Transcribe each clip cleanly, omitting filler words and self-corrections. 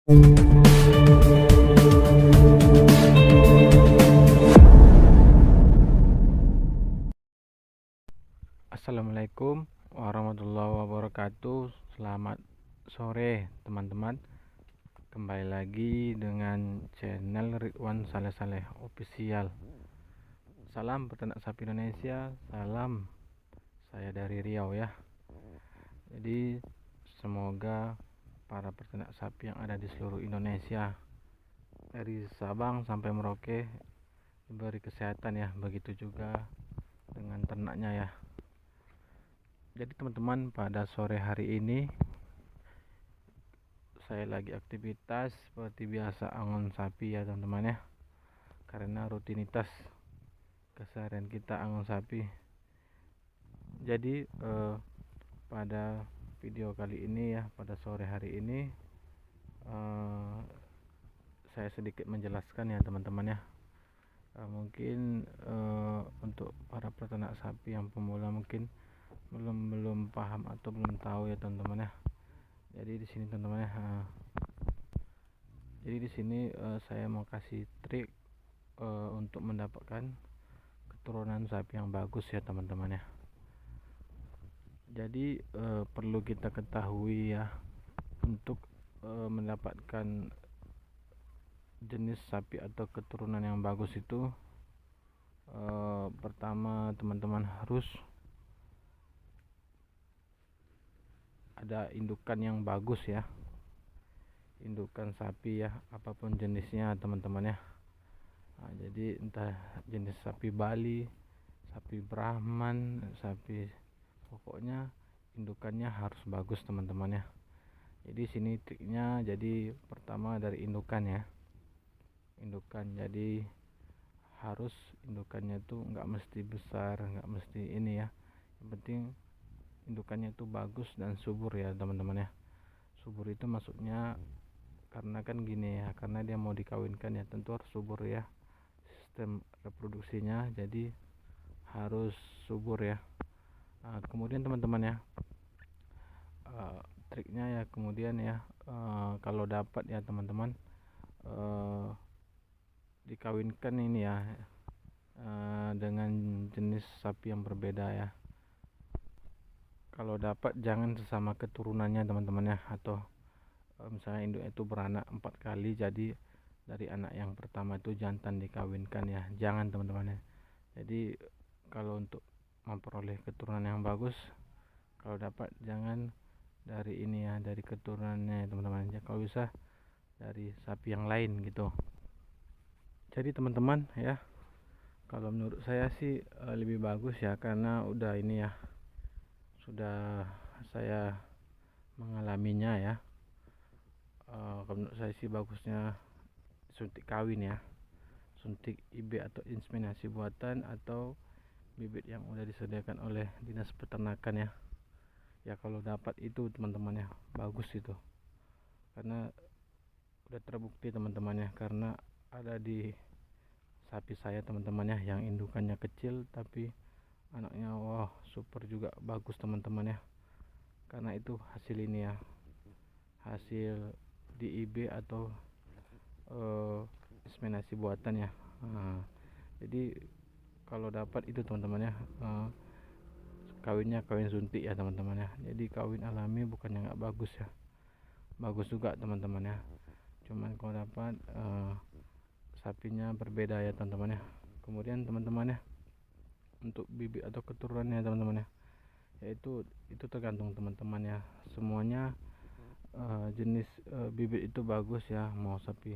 Assalamualaikum warahmatullahi wabarakatuh. Selamat sore teman-teman. Kembali lagi dengan channel Ridwan Saleh Saleh Official. Salam peternak sapi Indonesia. Salam saya dari Riau ya. Jadi semoga para peternak sapi yang ada di seluruh Indonesia dari Sabang sampai Merauke diberi kesehatan ya. Begitu juga dengan ternaknya ya. Jadi teman-teman, pada sore hari ini saya lagi aktivitas seperti biasa angon sapi ya teman-teman ya, karena rutinitas keseharian kita angon sapi. Jadi pada video kali ini ya, pada sore hari ini saya sedikit menjelaskan ya teman-teman ya. Mungkin untuk para peternak sapi yang pemula mungkin belum paham atau belum tahu ya teman-teman ya. Jadi di sini teman-teman ya, jadi di sini saya mau kasih trik untuk mendapatkan keturunan sapi yang bagus ya teman-teman ya. Jadi perlu kita ketahui ya, untuk mendapatkan jenis sapi atau keturunan yang bagus itu pertama teman-teman harus ada indukan yang bagus ya, indukan sapi ya, apapun jenisnya teman-teman ya. Nah, jadi entah jenis sapi Bali, sapi Brahman, sapi, pokoknya indukannya harus bagus teman-teman ya. Jadi sini triknya, jadi pertama dari indukan ya, indukan. Jadi harus indukannya tuh nggak mesti besar, nggak mesti ini ya, yang penting indukannya itu bagus dan subur ya teman-teman ya. Subur itu maksudnya karena kan gini ya, karena dia mau dikawinkan ya, tentu harus subur ya sistem reproduksinya, jadi harus subur ya. Kemudian teman-teman ya, triknya ya, kemudian ya, kalau dapat ya teman-teman, dikawinkan ini ya dengan jenis sapi yang berbeda ya. Kalau dapat jangan sesama keturunannya teman-teman ya, atau misalnya induk itu beranak 4 kali, jadi dari anak yang pertama itu jantan dikawinkan ya, jangan teman-teman ya. Jadi kalau untuk memperoleh keturunan yang bagus, kalau dapat jangan dari ini ya, dari keturunannya teman-teman ya, kalau bisa dari sapi yang lain gitu. Jadi teman-teman ya, kalau menurut saya sih lebih bagus ya, karena udah ini ya, sudah saya mengalaminya ya. Kalau menurut saya sih bagusnya suntik kawin ya, suntik IB atau inseminasi buatan, atau bibit yang udah disediakan oleh dinas peternakan ya. Ya kalau dapat itu teman-teman ya, bagus itu, karena udah terbukti teman-teman ya, karena ada di sapi saya teman-teman ya, yang indukannya kecil tapi anaknya wah super juga, bagus teman-teman ya. Karena itu hasil ini ya, hasil di IB atau inseminasi buatan ya. Jadi kalau dapat itu teman-teman ya, kawinnya kawin suntik ya teman-teman ya. Jadi kawin alami bukannya nggak bagus ya, bagus juga teman-teman ya. Cuman kalau dapat sapinya berbeda ya teman-teman ya. Kemudian teman-teman ya, untuk bibit atau keturunannya teman-teman ya, yaitu itu tergantung teman-teman ya. Semuanya jenis bibit itu bagus ya, mau sapi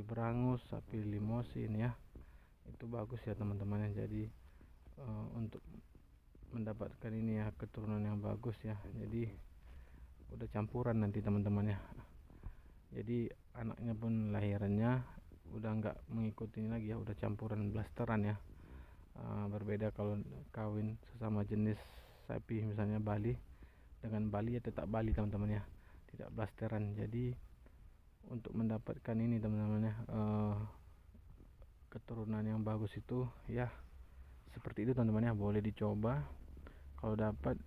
berangus, sapi limosin ya, itu bagus ya teman-teman ya. Jadi untuk mendapatkan ini ya, keturunan yang bagus ya, jadi udah campuran nanti teman-teman ya. Jadi anaknya pun lahirannya udah nggak mengikuti lagi ya, udah campuran blasteran ya. Berbeda kalau kawin sesama jenis sapi, misalnya Bali dengan Bali ya, tetap Bali teman-teman ya, tidak blasteran. Jadi untuk mendapatkan ini teman-teman ya, keturunan yang bagus itu ya seperti itu teman-teman ya, boleh dicoba kalau dapat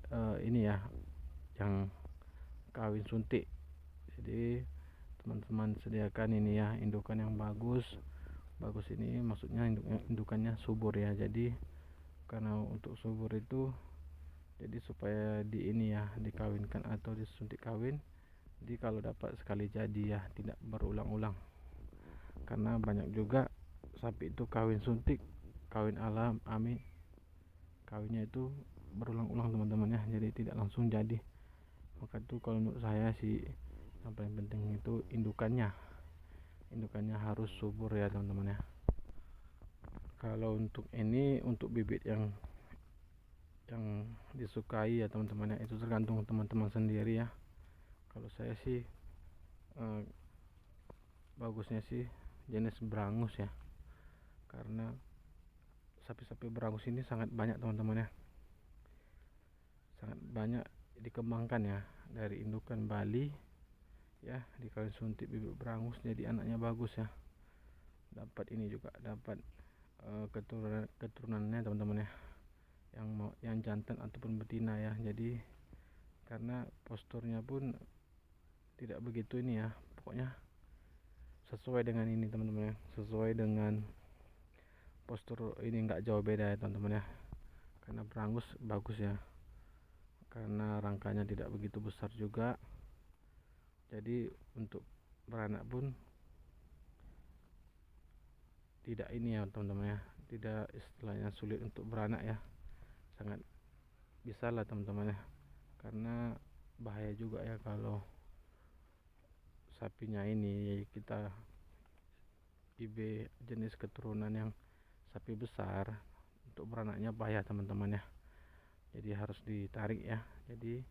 ini ya, yang kawin suntik. Jadi teman-teman sediakan ini ya, indukan yang bagus ini maksudnya indukannya subur ya. Jadi karena untuk subur itu jadi supaya di ini ya, dikawinkan atau disuntik kawin, jadi kalau dapat sekali jadi ya, tidak berulang-ulang. Karena banyak juga sapi itu kawin suntik, kawin alam ami, kawinnya itu berulang-ulang teman-teman ya, jadi tidak langsung jadi. Maka itu kalau menurut saya sih yang paling penting itu indukannya harus subur ya teman-teman ya. Kalau untuk ini, untuk bibit yang disukai ya teman-teman ya, itu tergantung teman-teman sendiri ya. Kalau saya sih bagusnya sih jenis Brangus ya, karena sapi-sapi Brangus ini sangat banyak teman-teman ya, sangat banyak dikembangkan ya, dari indukan Bali ya, dikawin suntik bibit Brangus jadi anaknya bagus ya, dapat ini juga dapat keturunannya teman-teman ya, yang jantan ataupun betina ya. Jadi karena posturnya pun tidak begitu ini ya, pokoknya sesuai dengan ini teman-teman ya, sesuai dengan postur ini, nggak jauh beda ya teman-teman ya. Karena Brangus bagus ya, karena rangkanya tidak begitu besar juga, jadi untuk beranak pun tidak ini ya teman-teman ya, tidak istilahnya sulit untuk beranak ya, sangat bisa lah teman-teman ya. Karena bahaya juga ya kalau sapinya ini kita IB jenis keturunan yang sapi besar, untuk beranaknya bahaya teman-teman ya, jadi harus ditarik ya. Jadi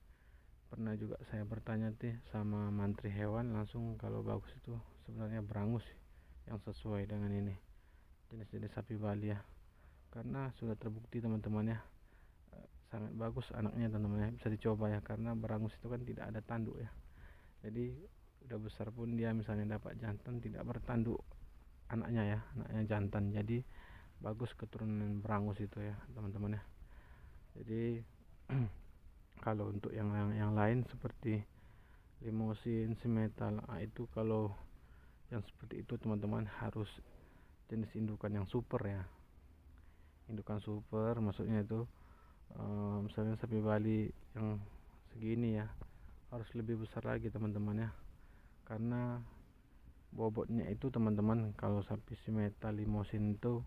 pernah juga saya bertanya sama mantri hewan langsung, kalau bagus itu sebenarnya Brangus yang sesuai dengan ini jenis-jenis sapi Bali ya, karena sudah terbukti teman-teman ya, sangat bagus anaknya teman-teman ya, bisa dicoba ya. Karena Brangus itu kan tidak ada tanduk ya, jadi udah besar pun dia misalnya dapat jantan tidak bertanduk anaknya ya, anaknya jantan, jadi bagus keturunan Brangus itu ya teman-teman ya. Jadi kalau untuk yang lain seperti Limousin, Simmental, itu kalau yang seperti itu teman-teman harus jenis indukan yang super ya, indukan super maksudnya itu misalnya sapi Bali yang segini ya, harus lebih besar lagi teman-teman ya, karena bobotnya itu teman-teman, kalau sapi Simmental, Limousin itu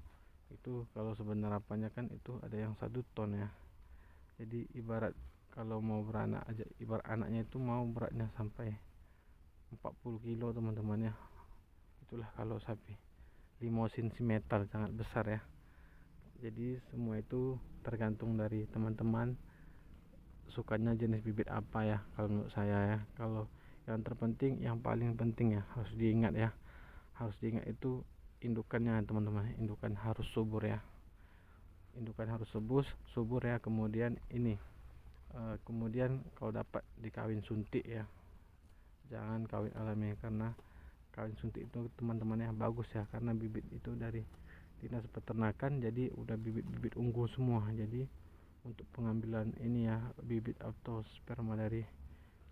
kalau sebenarnya apanya kan itu ada yang 1 ton ya. Jadi ibarat kalau mau beranak aja, ibarat anaknya itu mau beratnya sampai 40 kilo teman-teman ya. Itulah kalau sapi Limousin Simmental sangat besar ya. Jadi semua itu tergantung dari teman-teman sukanya jenis bibit apa ya, kalau menurut saya ya. Kalau yang terpenting, yang paling penting ya, harus diingat itu indukannya teman-teman, indukan harus subur ya, indukan harus subur ya. Kemudian ini kemudian kalau dapat dikawin suntik ya, jangan kawin alami, karena kawin suntik itu teman-teman ya bagus ya, karena bibit itu dari dinas peternakan, jadi udah bibit-bibit unggul semua. Jadi untuk pengambilan ini ya, bibit atau sperma dari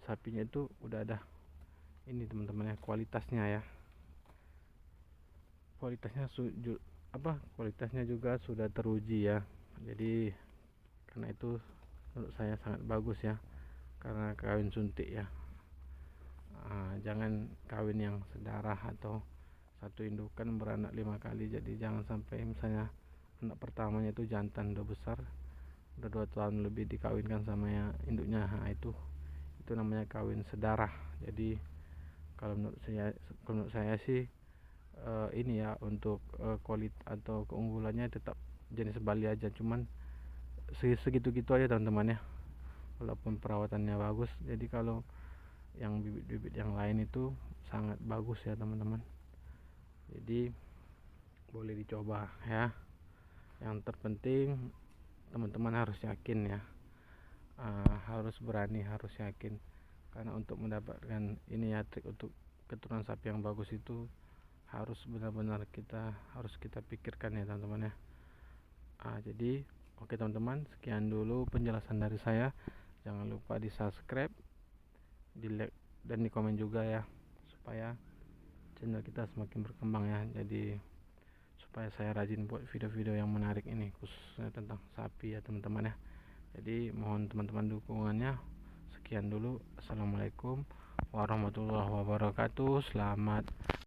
sapinya itu udah ada ini teman-teman ya, kualitasnya ya, kualitasnya juga sudah teruji ya. Jadi karena itu menurut saya sangat bagus ya, karena kawin suntik ya. Jangan kawin yang sedarah atau satu indukan beranak 5 kali, jadi jangan sampai misalnya anak pertamanya itu jantan udah besar, udah 2 tahun lebih dikawinkan sama ya induknya, itu namanya kawin sedarah. Jadi kalau menurut saya sih ini ya, untuk kualitas atau keunggulannya tetap jenis Bali aja, cuman segitu-gitu aja teman-teman ya, walaupun perawatannya bagus. Jadi kalau yang bibit-bibit yang lain itu sangat bagus ya teman-teman, jadi boleh dicoba ya. Yang terpenting teman-teman harus yakin ya, harus berani, harus yakin, karena untuk mendapatkan ini ya, trik untuk keturunan sapi yang bagus itu harus benar-benar harus kita pikirkan ya teman-teman ya. Jadi oke teman-teman, sekian dulu penjelasan dari saya. Jangan lupa di subscribe, di like, dan di komen juga ya, supaya channel kita semakin berkembang ya. Jadi supaya saya rajin buat video-video yang menarik ini, khususnya tentang sapi ya teman-teman ya. Jadi mohon teman-teman dukungannya. Sekian dulu, assalamualaikum warahmatullahi wabarakatuh. Selamat